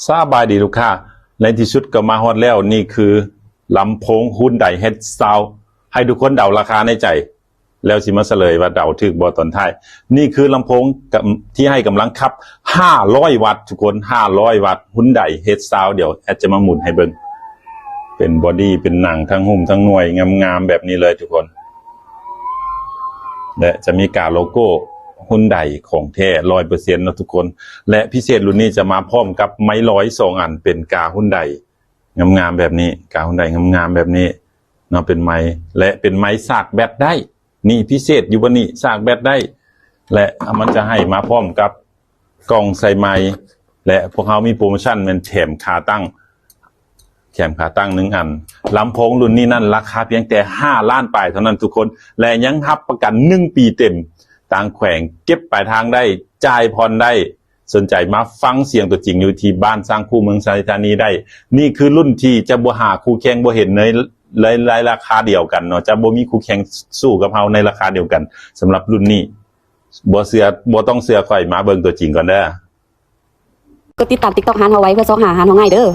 สบายดีลูกค้าในที่สุดก็มาฮอดแล้วนี่คือลำโพงหุ้นไดเฮดซาวให้ทุกคนเดาราคาในใจแล้วสิมาเฉลยว่าเดาถูกบ่ตอนท้ายนี่คือลำโพงที่ให้กำลังขับ500วัตต์ทุกคน500วัตต์หุ้นไดเฮดซาวเดี๋ยวแอดจะมาหมุนให้เบิ่งเป็นบอดี้เป็นหนังทั้งหุ้มทั้งหน่วยงามๆแบบนี้เลยทุกคนและจะมีกาโลโก้หุ้นไดของแท้ 100% นะทุกคนและพิเศษรุ่นนี้จะมาพร้อมกับไม้ร้อย2อันเป็นกาหุ้นไดงามๆแบบนี้กาหุ้นไดงามๆแบบนี้เนาะเป็นไม้และเป็นไม้สากแบตได้นี่พิเศษอยู่บนนี้สากแบตได้และมันจะให้มาพร้อมกับกล่องใส่ไม้และพวกเขามีโปรโมชั่นเป็นแถมขาตั้ง1อันลำโพงรุ่นนี้นั่นราคาเพียงแต่5 ล้านปลายเท่านั้นทุกคนและยังรับประกัน1 ปีเต็มต่างแขวงเก็บปลายทางได้จ่ายผ่อนได้สนใจมาฟังเสียงตัวจริงอยู่ที่บ้านสร้างคู่เมืองสาริธานีได้นี่คือรุ่นที่จะบ่หาคู่แข่งบ่เห็นในราคาเดียวกันเนาะจะบ่มีคู่แข่งสู้กับเฮาในราคาเดียวกันสำหรับรุ่นนี้บ่ต้องเชื่อข่อยมาเบิ่งตัวจริงก่อนเด้อก็ติดตาม TikTok หาเฮาไว้เพื่อซอกหาหาเฮาง่ายเด้อ